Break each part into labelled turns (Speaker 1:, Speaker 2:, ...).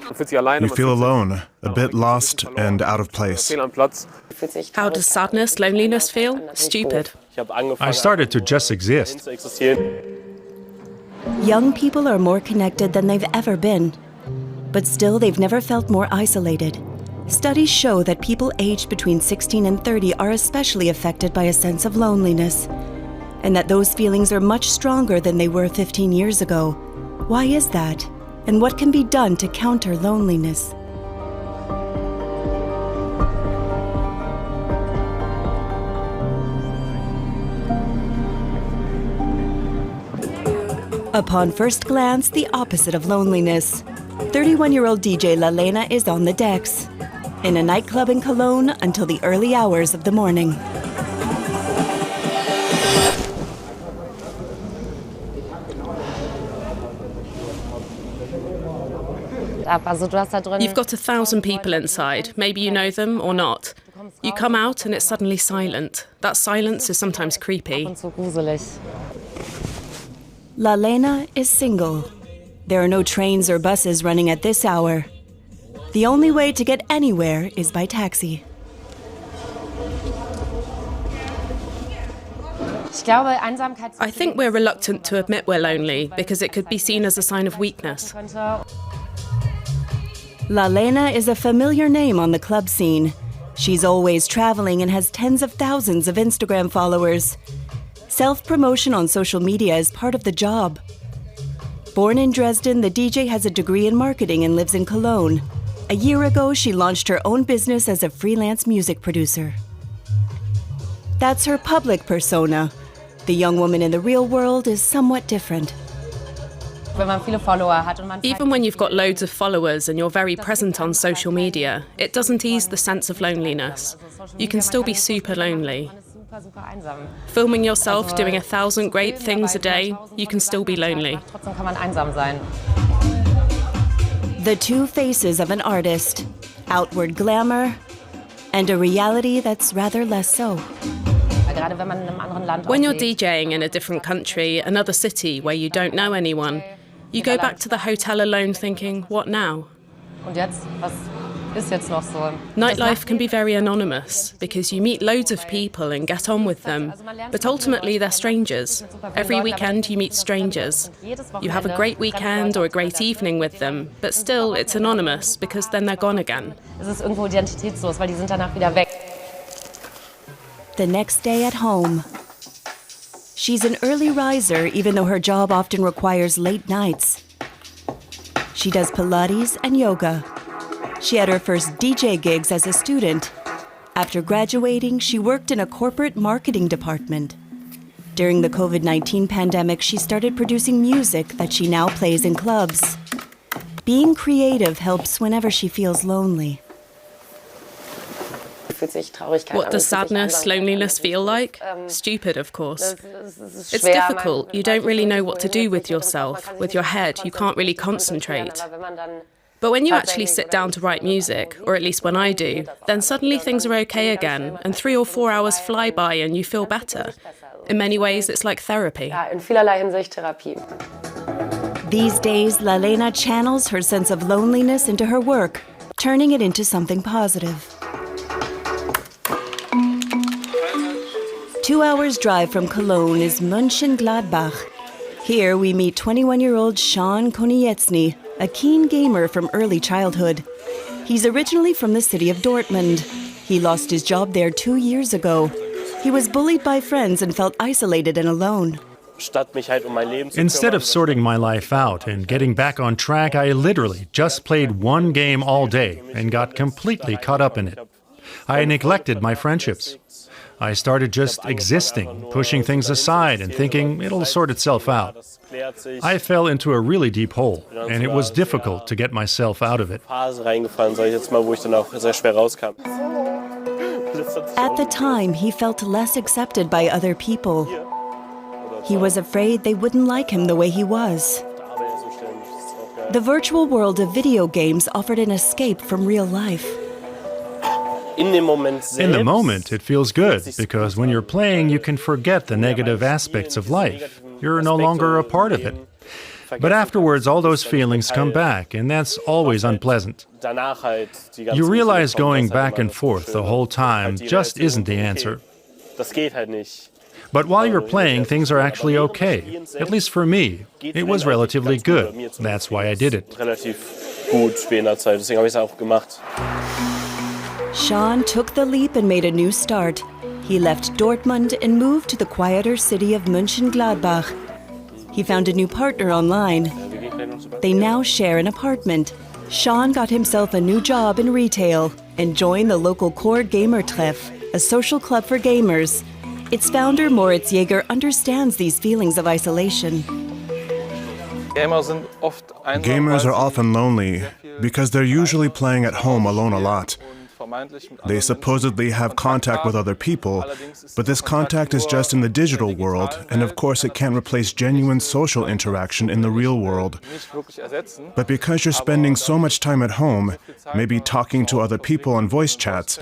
Speaker 1: You feel alone, a bit lost and out of place.
Speaker 2: How does sadness, loneliness feel? Stupid.
Speaker 3: I started to just exist.
Speaker 4: Young people are more connected than they've ever been. But still, they've never felt more isolated. Studies show that people aged between 16 and 30 are especially affected by a sense of loneliness, and that those feelings are much stronger than they were 15 years ago. Why is that? And what can be done to counter loneliness? Upon first glance, the opposite of loneliness. 31-year-old DJ Lalena is on the decks, in a nightclub in Cologne until the early hours of the morning.
Speaker 2: You've got 1,000 people inside. Maybe you know them or not. You come out and it's suddenly silent. That silence is sometimes creepy.
Speaker 4: Lalena is single. There are no trains or buses running at this hour. The only way to get anywhere is by taxi.
Speaker 2: I think we're reluctant to admit we're lonely because it could be seen as a sign of weakness.
Speaker 4: Lalena is a familiar name on the club scene. She's always traveling and has tens of thousands of Instagram followers. Self-promotion on social media is part of the job. Born in Dresden, the DJ has a degree in marketing and lives in Cologne. A year ago, she launched her own business as a freelance music producer. That's her public persona. The young woman in the real world is somewhat different.
Speaker 2: Even when you've got loads of followers and you're very present on social media, it doesn't ease the sense of loneliness. You can still be super lonely. Filming yourself doing 1,000 great things a day, you can still be lonely.
Speaker 4: The two faces of an artist, outward glamour and a reality that's rather less so.
Speaker 2: When you're DJing in a different country, another city where you don't know anyone, you go back to the hotel alone thinking, what now? Nightlife can be very anonymous because you meet loads of people and get on with them, but ultimately they're strangers. Every weekend you meet strangers. You have a great weekend or a great evening with them, but still it's anonymous because then they're gone again.
Speaker 4: The next day at home. She's an early riser even though her job often requires late nights. She does Pilates and yoga. She had her first DJ gigs as a student. After graduating, she worked in a corporate marketing department. During the COVID-19 pandemic, she started producing music that she now plays in clubs. Being creative helps whenever she feels lonely.
Speaker 2: What does sadness, loneliness feel like? Stupid, of course. It's difficult. You don't really know what to do with yourself, with your head. You can't really concentrate. But when you actually sit down to write music, or at least when I do, then suddenly things are okay again, and 3 or 4 hours fly by and you feel better. In many ways, it's like therapy.
Speaker 4: These days, Lalena channels her sense of loneliness into her work, turning it into something positive. 2 hours drive from Cologne is Mönchengladbach. Here we meet 21-year-old Sean Konieczny, a keen gamer from early childhood. He's originally from the city of Dortmund. He lost his job there 2 years ago. He was bullied by friends and felt isolated and alone.
Speaker 3: Instead of sorting my life out and getting back on track, I literally just played one game all day and got completely caught up in it. I neglected my friendships. I started just existing, pushing things aside and thinking it'll sort itself out. I fell into a really deep hole, and it was difficult to get myself out of it.
Speaker 4: At the time, he felt less accepted by other people. He was afraid they wouldn't like him the way he was. The virtual world of video games offered an escape from real life.
Speaker 3: In the moment, it feels good, because when you're playing, you can forget the negative aspects of life. You're no longer a part of it. But afterwards, all those feelings come back, and that's always unpleasant. You realize going back and forth the whole time just isn't the answer. But while you're playing, things are actually okay. At least for me, it was relatively good. That's why I did it.
Speaker 4: Sean took the leap and made a new start. He left Dortmund and moved to the quieter city of Mönchengladbach. He found a new partner online. They now share an apartment. Sean got himself a new job in retail and joined the local Core Gamer Treff, a social club for gamers. Its founder, Moritz Jäger, understands these feelings of isolation.
Speaker 1: Gamers are often lonely because they're usually playing at home alone a lot. They supposedly have contact with other people, but this contact is just in the digital world, and of course it can't replace genuine social interaction in the real world. But because you're spending so much time at home, maybe talking to other people on voice chats,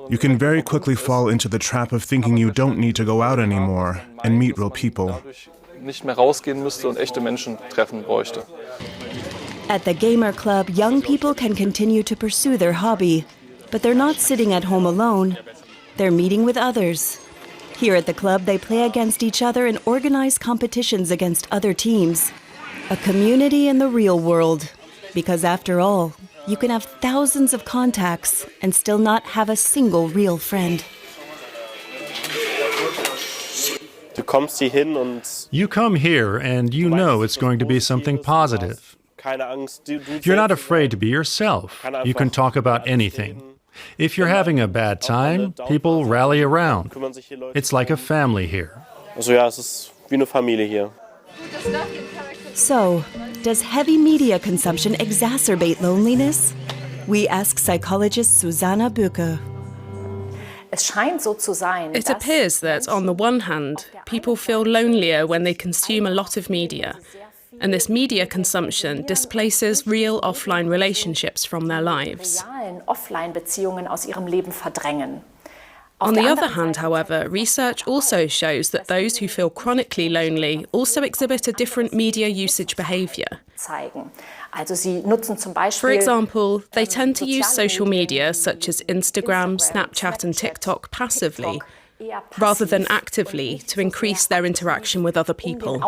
Speaker 1: you can very quickly fall into the trap of thinking you don't need to go out anymore and meet real people.
Speaker 4: At the Gamer Club, young people can continue to pursue their hobby. But they're not sitting at home alone. They're meeting with others. Here at the club, they play against each other and organize competitions against other teams. A community in the real world. Because after all, you can have thousands of contacts and still not have a single real friend.
Speaker 3: You come here and you know it's going to be something positive. You're not afraid to be yourself. You can talk about anything. If you're having a bad time, people rally around. It's like a family here.
Speaker 4: So, does heavy media consumption exacerbate loneliness? We ask psychologist Susanna Bücke.
Speaker 2: It appears that, on the one hand, people feel lonelier when they consume a lot of media. And this media consumption displaces real offline relationships from their lives. On the other hand, however, research also shows that those who feel chronically lonely also exhibit a different media usage behaviour. For example, they tend to use social media such as Instagram, Snapchat and TikTok passively, rather than actively, to increase their interaction with other people.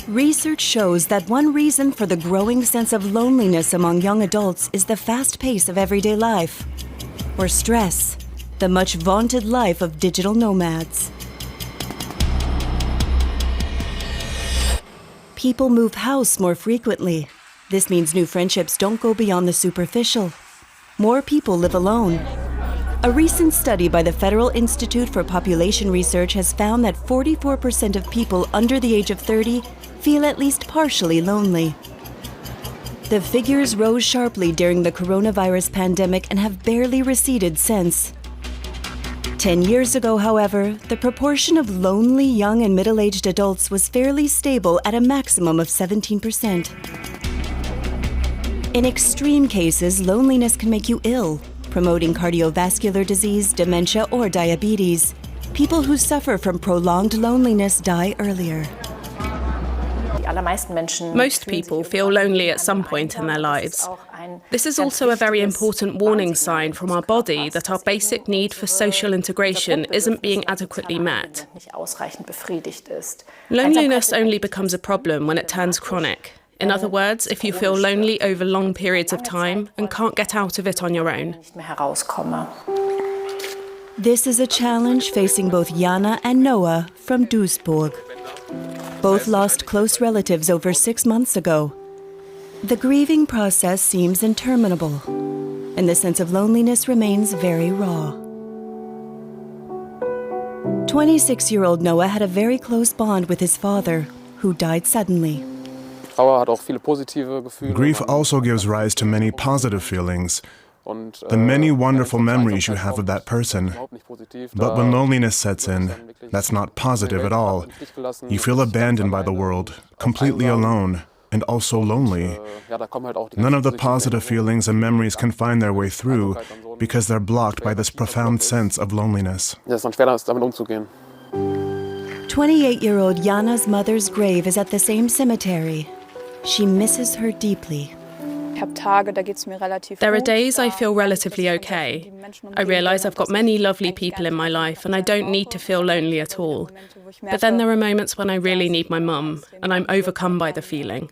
Speaker 4: Research shows that one reason for the growing sense of loneliness among young adults is the fast pace of everyday life, or stress, the much vaunted life of digital nomads. People move house more frequently. This means new friendships don't go beyond the superficial. More people live alone. A recent study by the Federal Institute for Population Research has found that 44% of people under the age of 30 feel at least partially lonely. The figures rose sharply during the coronavirus pandemic and have barely receded since. 10 years ago, however, the proportion of lonely young and middle-aged adults was fairly stable at a maximum of 17%. In extreme cases, loneliness can make you ill, promoting cardiovascular disease, dementia, or diabetes. People who suffer from prolonged loneliness die earlier.
Speaker 2: Most people feel lonely at some point in their lives. This is also a very important warning sign from our body that our basic need for social integration isn't being adequately met. Loneliness only becomes a problem when it turns chronic. In other words, if you feel lonely over long periods of time and can't get out of it on your own.
Speaker 4: This is a challenge facing both Jana and Noah from Duisburg. Both lost close relatives over 6 months ago. The grieving process seems interminable, and the sense of loneliness remains very raw. 26-year-old Noah had a very close bond with his father, who died suddenly.
Speaker 1: Grief also gives rise to many positive feelings, the many wonderful memories you have of that person. But when loneliness sets in, that's not positive at all. You feel abandoned by the world, completely alone, and also lonely. None of the positive feelings and memories can find their way through because they're blocked by this profound sense of loneliness.
Speaker 4: 28-year-old Jana's mother's grave is at the same cemetery. She misses her deeply.
Speaker 2: There are days I feel relatively okay. I realise I've got many lovely people in my life and I don't need to feel lonely at all. But then there are moments when I really need my mum and I'm overcome by the feeling.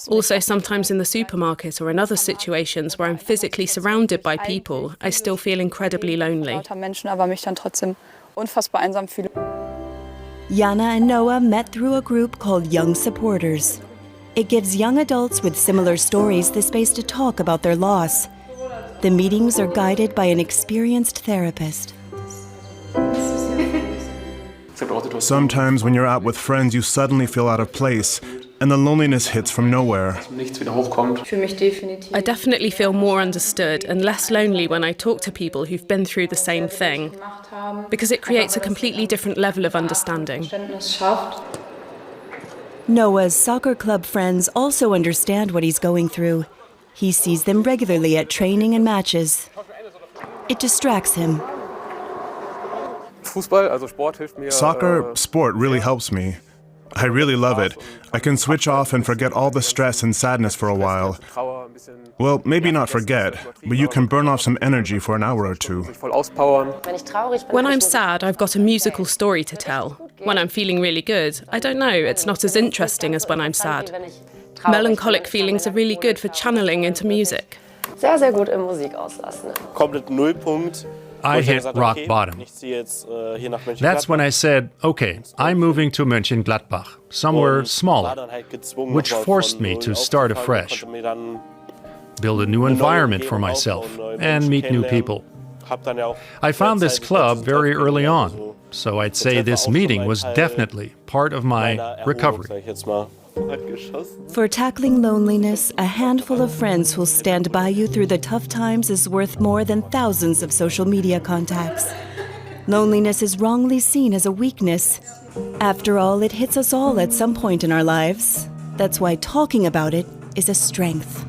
Speaker 2: Also, sometimes in the supermarket or in other situations where I'm physically surrounded by people, I still feel incredibly lonely.
Speaker 4: Jana and Noah met through a group called Young Supporters. It gives young adults with similar stories the space to talk about their loss. The meetings are guided by an experienced therapist.
Speaker 1: Sometimes when you're out with friends, you suddenly feel out of place, and the loneliness hits from nowhere.
Speaker 2: I definitely feel more understood and less lonely when I talk to people who've been through the same thing, because it creates a completely different level of understanding.
Speaker 4: Noah's soccer club friends also understand what he's going through. He sees them regularly at training and matches. It distracts him.
Speaker 1: Sport really helps me. I really love it. I can switch off and forget all the stress and sadness for a while. Well, maybe not forget, but you can burn off some energy for an hour or two.
Speaker 2: When I'm sad, I've got a musical story to tell. When I'm feeling really good, I don't know, it's not as interesting as when I'm sad. Melancholic feelings are really good for channeling into music.
Speaker 3: I hit rock bottom. That's when I said, okay, I'm moving to Mönchengladbach, somewhere smaller, which forced me to start afresh, build a new environment for myself, and meet new people. I found this club very early on, so I'd say this meeting was definitely part of my recovery.
Speaker 4: For tackling loneliness, a handful of friends who'll stand by you through the tough times is worth more than thousands of social media contacts. Loneliness is wrongly seen as a weakness. After all, it hits us all at some point in our lives. That's why talking about it is a strength.